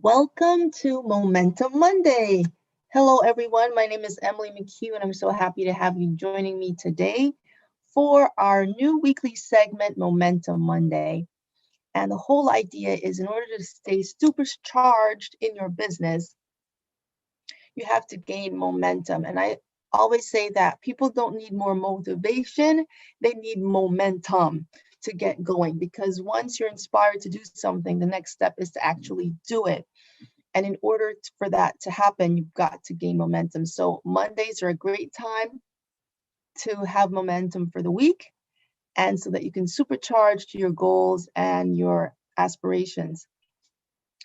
Welcome to Momentum Monday. Hello, everyone. My name is Emily McHugh, and I'm so happy to have you joining me today for our new weekly segment, Momentum Monday. And the whole idea is in order to stay supercharged in your business, you have to gain momentum. And I always say that people don't need more motivation, they need momentum to get going, because once you're inspired to do something, the next step is to actually do it. And in order for that to happen, you've got to gain momentum. So Mondays are a great time to have momentum for the week, and so that you can supercharge to your goals and your aspirations.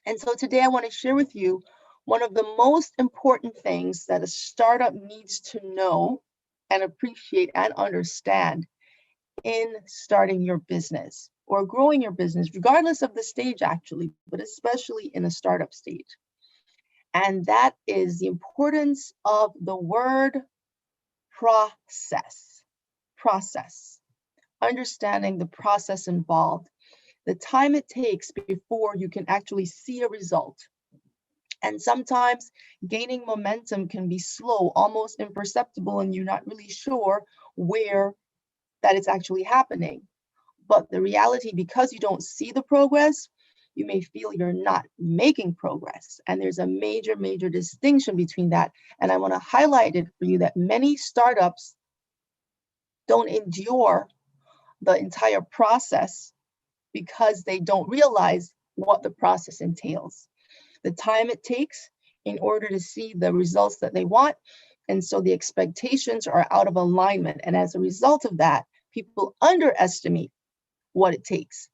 And so today I want to share with you one of the most important things that a startup needs to know and appreciate and understand in starting your business or growing your business, regardless of the stage actually, but especially in a startup stage. And that is the importance of the word process. Process. Understanding the process involved, the time it takes before you can actually see a result. And sometimes gaining momentum can be slow, almost imperceptible, and you're not really sure where that it's actually happening. But the reality, because you don't see the progress, you may feel you're not making progress. And there's a major, major distinction between that. And I want to highlight it for you that many startups don't endure the entire process because they don't realize what the process entails, the time it takes in order to see the results that they want. And so the expectations are out of alignment. And as a result of that, people underestimate what it takes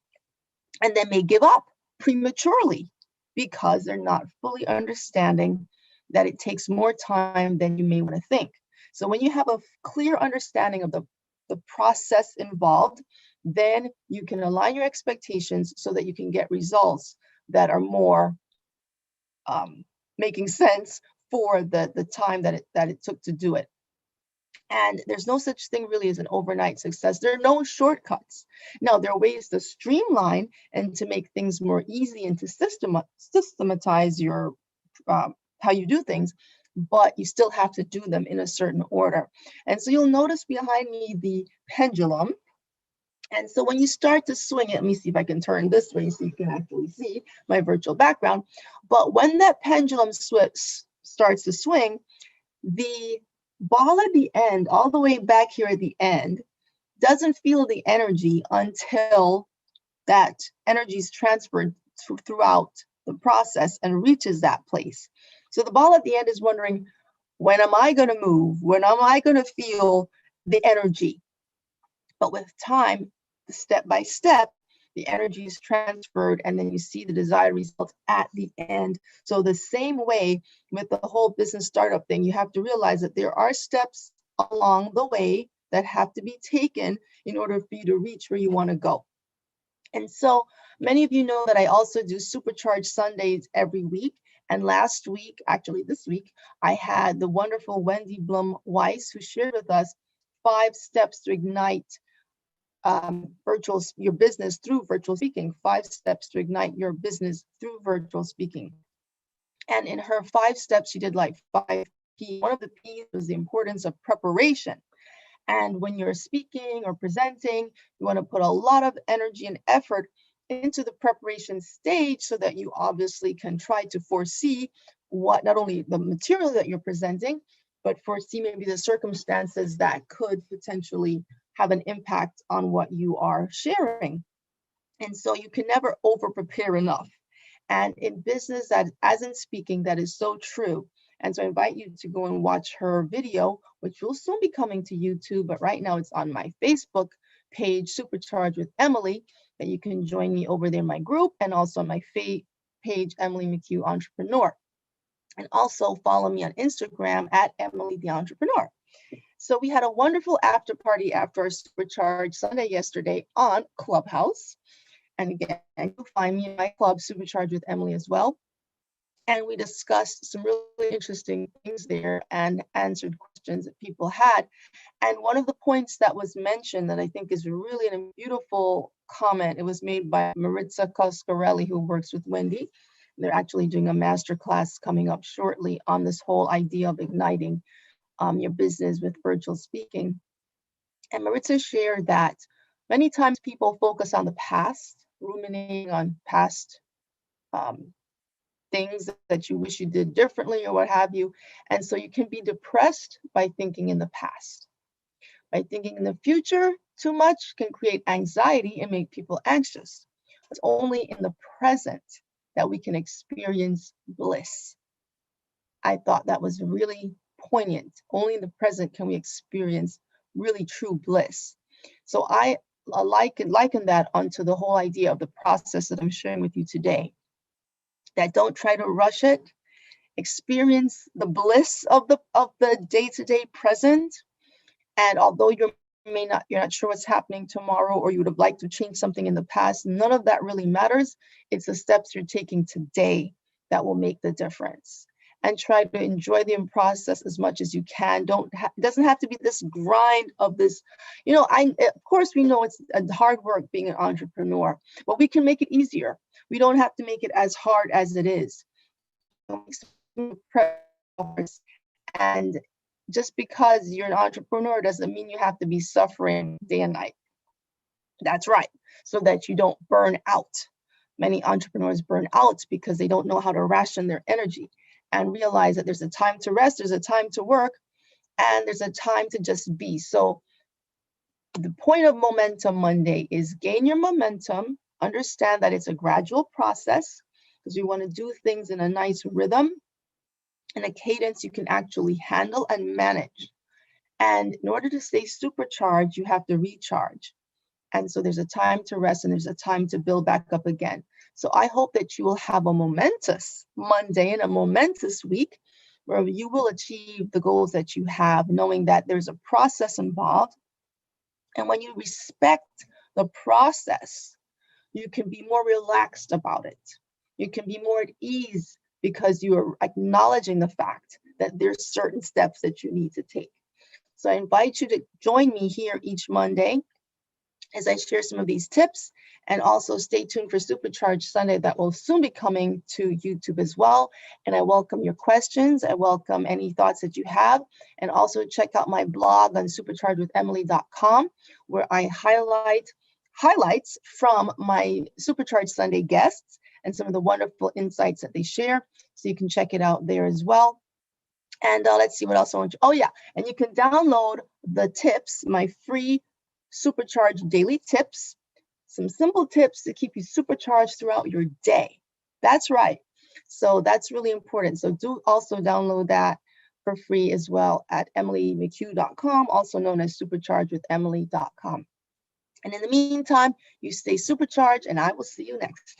and then may give up prematurely because they're not fully understanding that it takes more time than you may want to think. So when you have a clear understanding of the process involved, then you can align your expectations so that you can get results that are more making sense for the time that it took to do it. And there's no such thing really as an overnight success. There are no shortcuts. Now, there are ways to streamline and to make things more easy and to systematize your how you do things, but you still have to do them in a certain order. And so you'll notice behind me the pendulum. And so when you start to swing it, let me see if I can turn this way so you can actually see my virtual background. But when that pendulum starts to swing, the ball at the end, all the way back here at the end, doesn't feel the energy until that energy is transferred throughout the process and reaches that place. So the ball at the end is wondering, when am I going to move? When am I going to feel the energy? But with time, step by step, the energy is transferred, and then you see the desired results at the end. So the same way with the whole business startup thing, you have to realize that there are steps along the way that have to be taken in order for you to reach where you want to go. And so many of you know that I also do Supercharged Sundays every week. And last week, actually this week, I had the wonderful Wendy Blum Weiss, who shared with us 5 steps to ignite your business through virtual speaking, 5 steps to ignite your business through virtual speaking. And in her 5 steps, she did like 5 P's. One of the P's was the importance of preparation. And when you're speaking or presenting, you want to put a lot of energy and effort into the preparation stage so that you obviously can try to foresee what, not only the material that you're presenting, but foresee maybe the circumstances that could potentially have an impact on what you are sharing. And so you can never over prepare enough. And in business, that as in speaking, that is so true. And so I invite you to go and watch her video, which will soon be coming to YouTube, but right now it's on my Facebook page, Supercharged with Emily, that you can join me over there in my group, and also on my page, Emily McHugh Entrepreneur. And also follow me on Instagram at Emily the Entrepreneur. So we had a wonderful after party after our Supercharged Sunday yesterday on Clubhouse. And again, you'll find me in my club, Supercharged with Emily, as well. And we discussed some really interesting things there and answered questions that people had. And one of the points that was mentioned that I think is really a beautiful comment, it was made by Maritza Coscarelli, who works with Wendy, They're actually doing a master class coming up shortly on this whole idea of igniting your business with virtual speaking. And Maritza shared that many times people focus on the past, ruminating on past things that you wish you did differently or what have you. And so you can be depressed by thinking in the past. By thinking in the future too much can create anxiety and make people anxious. It's only in the present that we can experience bliss. I thought that was really poignant. Only in the present can we experience really true bliss. So I liken that onto the whole idea of the process that I'm sharing with you today. That don't try to rush it. Experience the bliss of the day-to-day present. And although you're not sure what's happening tomorrow, or you would have liked to change something in the past, none of that really matters. It's the steps you're taking today that will make the difference. And try to enjoy the process as much as you can. It doesn't have to be this grind of this, of course we know it's a hard work being an entrepreneur, but we can make it easier. We don't have to make it as hard as it is. And just because you're an entrepreneur doesn't mean you have to be suffering day and night. That's right, so that you don't burn out. Many entrepreneurs burn out because they don't know how to ration their energy and realize that there's a time to rest, there's a time to work, and there's a time to just be. So the point of Momentum Monday is gain your momentum, understand that it's a gradual process because we want to do things in a nice rhythm and a cadence you can actually handle and manage. And in order to stay supercharged, you have to recharge. And so there's a time to rest and there's a time to build back up again. So I hope that you will have a momentous Monday and a momentous week where you will achieve the goals that you have, knowing that there's a process involved. And when you respect the process, you can be more relaxed about it. You can be more at ease because you are acknowledging the fact that there's certain steps that you need to take. So I invite you to join me here each Monday as I share some of these tips, and also stay tuned for Supercharged Sunday that will soon be coming to YouTube as well. And I welcome your questions. I welcome any thoughts that you have. And also check out my blog on superchargedwithemily.com, where I highlight highlights from my Supercharged Sunday guests and some of the wonderful insights that they share. So you can check it out there as well. And let's see what else I want you. Oh yeah, and you can download the tips, my free Supercharged daily tips, some simple tips to keep you supercharged throughout your day. That's right. So that's really important. So do also download that for free as well at emilymchugh.com, also known as superchargedwithemily.com. And in the meantime, you stay supercharged, and I will see you next time.